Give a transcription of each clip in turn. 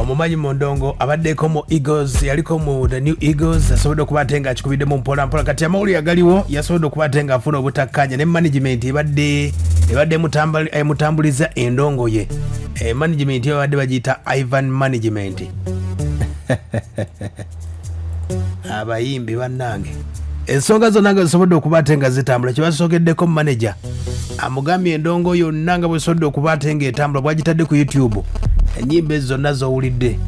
omumanyi mu ndongo abaddeko mu Eagles yaliko mu the new Eagles asobodde okubate nga akikubiddemu mpola kati amawulire agaliwo yasobodde okubate nga afuna obutakkanya ne management ebadde mutambuliza endongo ye management yabadde bagiyita Ivan management abayimbi bannange ensonga zonna nga zisobodde okubate nga zitambula kyebasokeddeko manager amugambye endongo yonna nga bwesobodde okubate nga etambula bwagitadde ku YouTube enyimba zonna zowulidde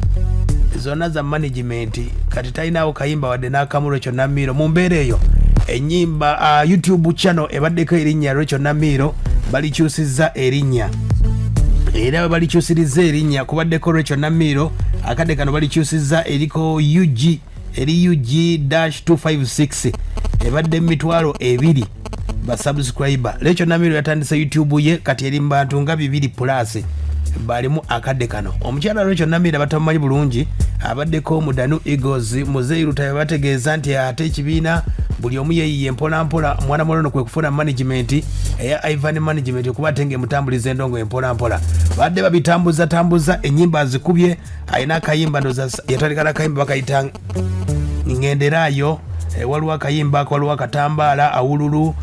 zonna za management kati talinawo kayimba wadde n'akamu Racheal Namiiro mu mbeera eyo enyimba YouTube channel ebaddeko erinnya Racheal Namiiro balikyusizza erinnya era balikyusiriza erinnya kubaddeko Racheal Namiiro akadde kano balikyusizza eriko UG eri UG-256 ebadde mitwalo 2 ba subscriber. Racheal Namiiro yatandise YouTube ye kati eri mbantu nga 2 plus balimu akadde kano. Omukyala Racheal Namiiro batamanyi bulungi abaddeko mu Danu Eagles muzeeru tabategeeza nti ate ekibiina buli omu yeyiye mpola mwana molono kwe kufuna management eya Ivan management okuba tenge mutambulize endongo empola badde babitambuza enyimba zikubye ayina akayimba ndoza yatalikana kayimba bakayita ngenderayo waliwo akayimba waliwo akatambala awululu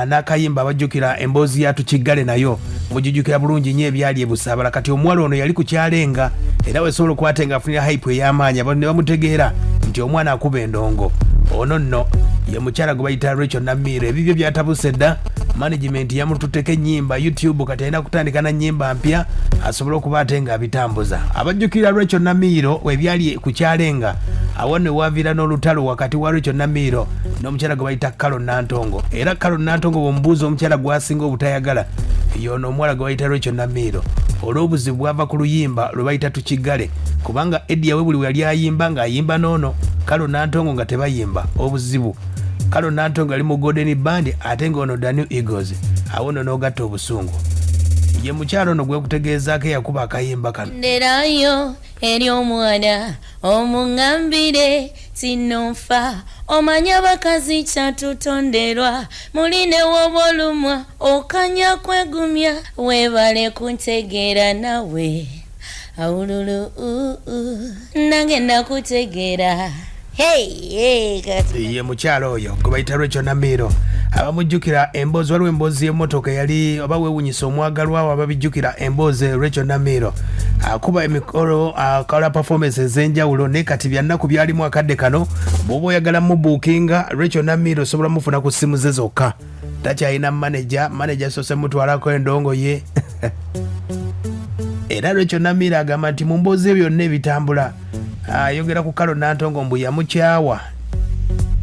n'akayimba abajjukira emboozi yatu Kiggale nayo mujijukira bulungi nnyo ebyali ebusabala kati omwalo ono yali ku kyalenga era wesobola okwatenga afunira hype ey'amaanyi abantu ne bamutegeera nti omwana akuba endongo ono nno ye mukyala gwe bayita Racheal Namiiro ebibyo byatabuse dda management yamututeka ennyimba YouTube kati alina kutandika na nnyimba mpya asobola okuba ate nga abitambuza abajjukira Racheal Namiiro webyali ku kyalenga awo ne waavira n'olutalo wakati wa Racheal Namiiro n'omukyala gwe bayita Kalo Nantongo era Kalo Nantongo bw'omubuuza omukyala gwasinga obutayagala yono omwala gwe bayita Racheal Namiiro olw'obuzibu bwava ku luyimba lwe bayita Tukiggale kubanga Eddie we buli yali ayimba ng'ayimba n'ono Kalo Nantongo nga tebayimba obuzibu Kalo Nantongo ali mu Golden Band ate ng'ono Danu Eagles awo nno n'ogatta obusungu ye mukyalo ono gwe kutegeezaako yakuba akayimba kano nderayo eri omwana omungambire sinonfa omanya bakazi kyatutonderwa muline wobolumwa okanya kwegumya webale kuntegeera nawe awululu nange nakutegeera ye mukyalo oyo gwe bayita Racheal Namiiro abamujjukira emboozi waliwo emboozi y'emmotoka yali oba weewunyisa omwagalwa wo ababijjukira emboozi Racheal Namiiro akuba emikolo akola performance ez'enjawulo naye kati byannaku byalimu akadde kano bw'oba oyagala mubuukinga Racheal Namiiro osobola mufuna ku ssimu ze zokka takyalina manager sose mutwalako endongo ye era Racheal Namiiro agamba nti mu mboozi byonna ebitambula ayogera ku Kalo Nantongo mbu yamukyawa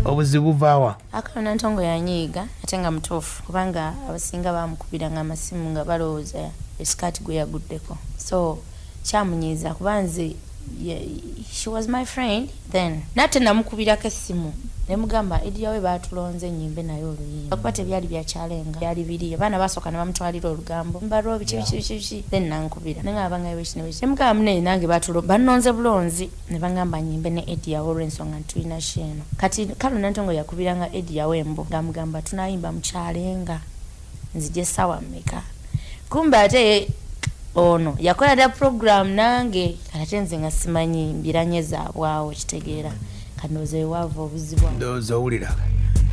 obuzibu vaawa Kalo Nantongo yanyiiga ate nga mutuufu kubanga abasinga bamukubira nga amasimu nga balowooza esikati gwe yaguddeko so kyamunyiiza kuba nze she was my friend then nate namukubirako essimu nemugamba Eddie we baatulonze ennyimbe nayo oluyimba kuba tebyali byakyalenga byali biri abaana basooka ne bamutwalira olugambo mbalwa biki then nankubira nengamba nga weki nemugamba munne nange bannonze bulonzi ne bangamba nyimbe ne Eddie olw'ensonga ntulina sheeno kati Kalo Nantongo yakubiranga Eddie wembo ngamugamba tunayimba mukyalenga nzije sawa mmeka kumbe ate ono yakola da program nange kati nze nga simanyi mbiranye zaabwawo kitegeera kanoze wava obuzibu ndozo owulira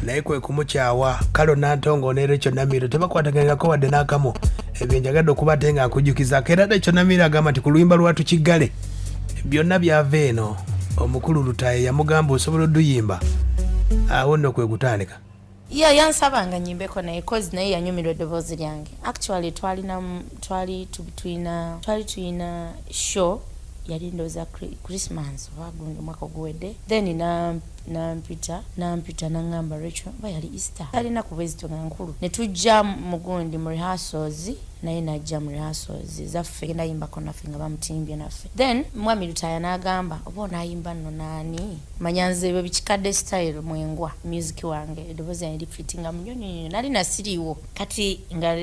naye kwe kumukyawa Kalo Nantongo ne Racheal Namiiro tebakwataganyako wadde n'akamu ebyo njagadde okuba ate nga nkujjukizaako era Racheal Namiiro agamba nti ku luyimba lwatu Kiggale byonna byava eno omukulu Lutaye yamugamba osobola odduyimba awo nno kwe kutandika yansabanga nyimbeko naye cause naye yanyumirwa eddoboozi lyange actually twali tulina show yali ndooza Christmas wagundi omwaka oguwedde then nampita nangamba Racheal ba yali Easter alina ku bwezi tonga nkulu ne tujja mugundi mu rehearsals naye najja mu rehearsals zaffe genda yimbako naffe nga bamutimbye naffe then mwami Lutaaya n'agamba oba onaayimba nno naani manyanze bwe bikikadde style mwengwa music wange eddoboozi yange lifitinga munyonyo nali nasiriiwo kati nga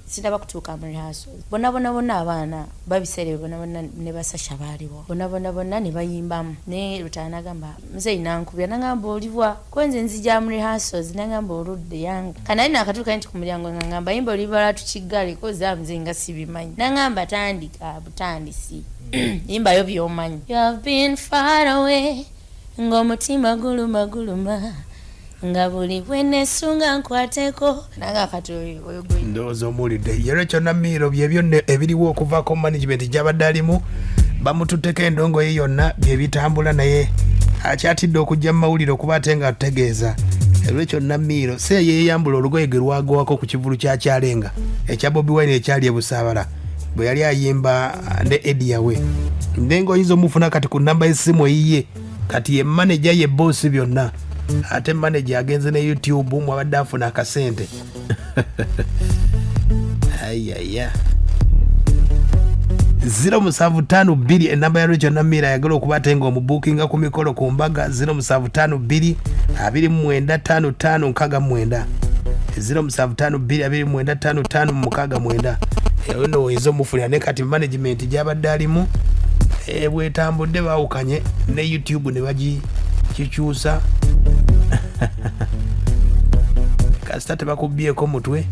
siraba kutuuka mu rehearsals bonna abaana babiseere bonna ne basasha baaliwo bonna ne bayimbamu naye Lutaaya n'agamba muzeeyi nankubira nangamba olibwa kwenze nzija mu rehearsals nangamba oludde yange kanali nakatuuka nti ku mulyango ngamba yimba olibala Tukiggale ko zamuzinga sibimanyi nangamba tandika butandisi yimbayo by'omanyi. You have been far away ng'omutima guluma nga buli bwenesunga nkwateko nanga kati oyo ndowooza omuwulidde ye Racheal Namiiro bye byonna ebiriwo okuvaako management gy'abadde alimu bamututteko endongo ye yonna bye bitambula naye akyatidde okujja mu mawulire okuba ate nga tutegeeza Racheal Namiiro se yeeyambula olugoye ge lwagowako ku kivulu kya Kyalenga ekya Bobi Wine ekyali e Busaabala bwe yali ayimba ne Eddie we ndenga oyinza omufuna kati ku namba y'essimu eyiye kati ye manager ye boss byonna ate manager agenze ne YouTube mwabadde afuna akasente ayaya 0752 enamba ya Racheal Namiiro ayagala okuba atenga omubuukinga ku mikolo ku mbaga 0752 2955 0752 2955 eyo no oyinza omufulira ne kati management gy'abadde alimu bwetambudde baawukanye ne YouTube ne bagikyusa kasita tebakubbyeko mutwe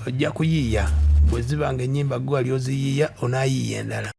ojja kuyiiya bwe zibanga ennyimba gwe wali oziyiiya onaayiiya endala.